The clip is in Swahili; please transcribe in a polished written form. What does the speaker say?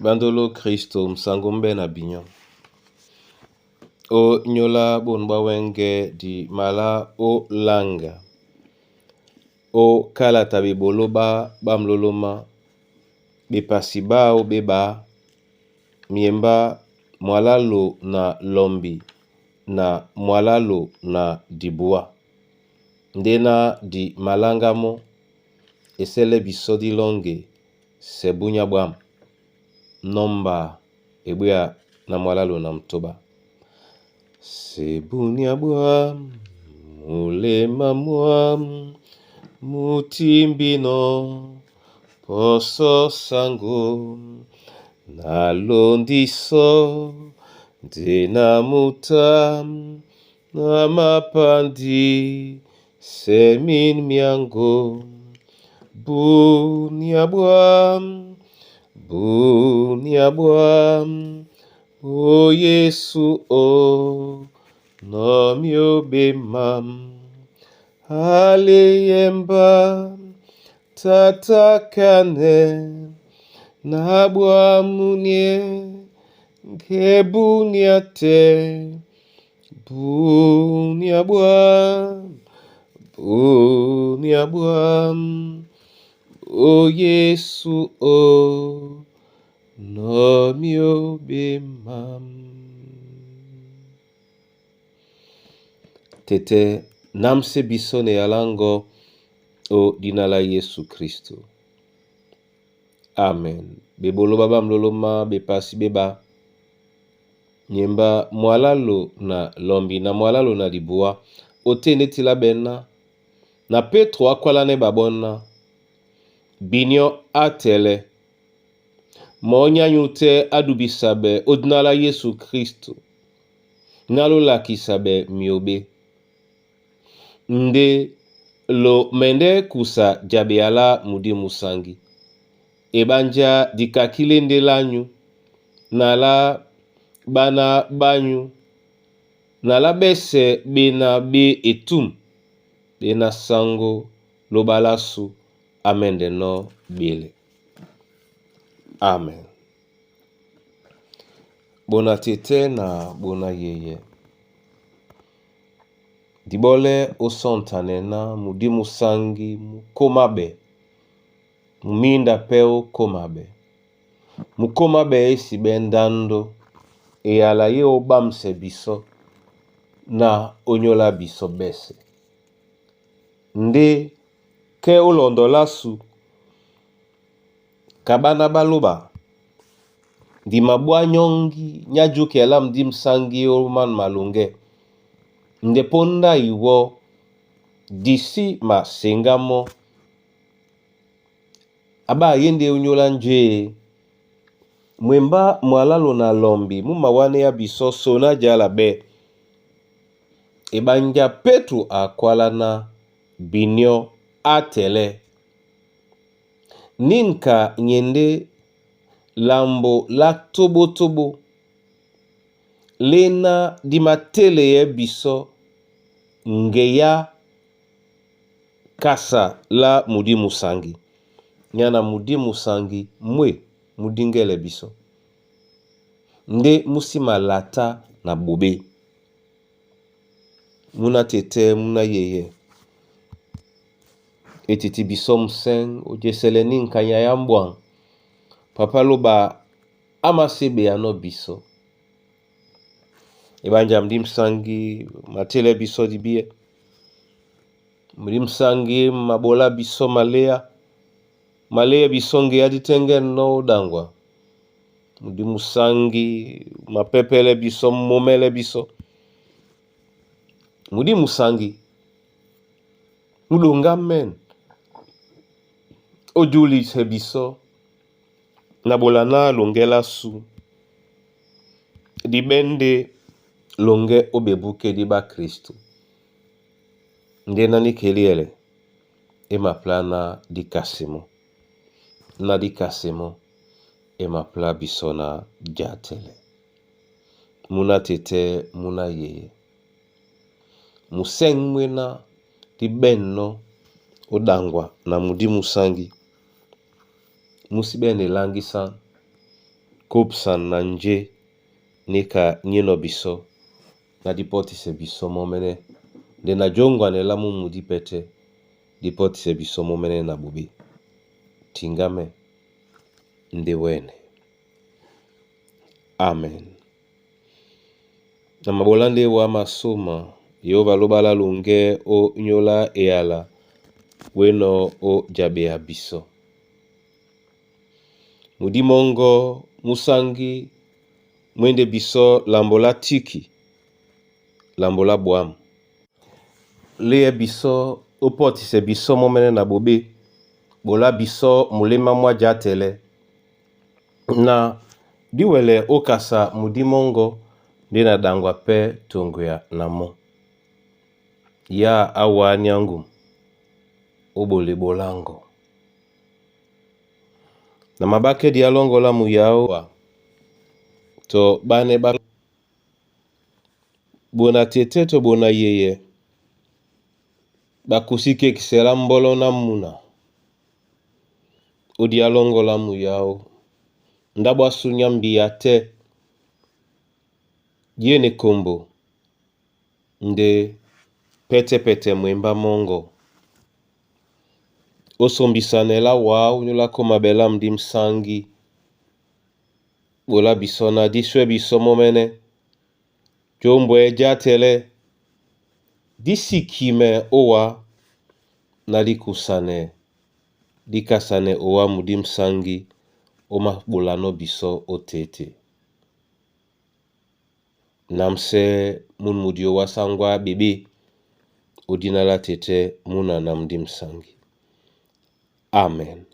Bandolo Kristo msangumbe na binyo. O nyola bonba wenge di mala o langa. O kala tabi boloba bamloloma. Bepasiba o beba. Miemba mwalalo na lombi. Na mwalalo na dibua. Ndena di malangamo. Esele bisodi longe. Sebunya bwam. Nomba ebuya na mwalalo na mtoba. Sebunya bwam, mulema mwam, mutimbino, poso sango, nalondiso, dina mutam, na mapandi, semin miango, bunya bwam, bunya bwam, o Yesu o nomio bemam, aleyemba tatakane, na bwamunye ngebunyate, bunya bwam, bunya bwam, o Yesu o nomio bemam. Tete namse bisone yalango o dinala Yesu Kristo. Amen. Bebolo baba mloloma bepasi beba. Nyemba mwalalo na lombi na mwalalo na libua. Ote netila bena. Na Petro akwalane babona. Binyo atele. Monya nyute adubisabe odinala Yesu Kristo. Nalola kisabe miobe. Nde lo mende kusa jabeala mudi musangi. Ebanja dikakile nde lanyu. Nala bana banyu. Nala bese bena be etum. Bena sango lo balasu. Amende no bile. Amen. Bona tete na bona yeye. Dibole osontanena mudi musangi mukomabe. Muminda peo komabe. Mukomabe esi bendando. E ala ye obamse biso. Na onyola biso bese. Nde ke olondolasu. Kabana baloba. Di mabwa nyongi. Nyajuke alam dim sangi oman malunge. Nde ponda iwo. Disi ma sengamo. Aba yende unyola nje. Mwemba mwalalo na lombi. Mumawane ya biso sona jala be. Ebanja Petro akwala na binyo atele. Ninka nyende lambo la tobo tobo. Lena di matele ye biso. Ngeya kasa la mudi musangi. Nyana mudi musangi mwe mudingele biso. Nde musima lata na bobe. Muna tete muna yeye. Etiti biso mseng ojesele ninka nyayambwang. Papa loba amasebe ano biso. Ebanja mdi msangi matele biso dibie. Mdi msangi mabola biso malea. Malea bisonge yaditenge no dangwa. Mdi musangi mapepele biso momele biso. Mdi musangi mudonga men. Ojuli se biso. Nabolana longela su. Di bende longe obebuke di ba Kristo. Ndena ni keliele. Ema plana di kasimo. Na di kasimo. Ema pla bisona jatele. Muna tete muna yeye. Museng mwena di benno odangwa na mudi musangi. Musibene langi san. kopsan na nje nika nyino biso na dipotise biso momene de na jongwa ne lamu mudi pete dipotise biso momene na bubi tingame nde wene. Amen. Na mabolande wa masoma Yehova lobala lunge o nyola eala weno o jabe abiso. Mudi mongo musangi mwende biso lambola tiki lambola boam. Leye biso opotise biso momene na bobe bola biso mulema mwa jatele na diwele okasa mudi mongo dina dangwa pe tongoya namo. Ya awa nyangu obole bolango. Na mabake dialongo la muyao to bane ba bona tete to bona yeye bakusike kisela mbolo na muna o dialongo la muyao ndabwa sunyambi ya te yene kombo nde pete pete mwemba mongo osombisanela wa unyula koma bela mdi msangi bola bisona diswe biso momene jombo ejatele disi kime owa na likusane dikasane owa mudi msangi oma bolano biso otete. Namse mun mudio wasangwa bibi udinala tete muna namdi msangi. Amen.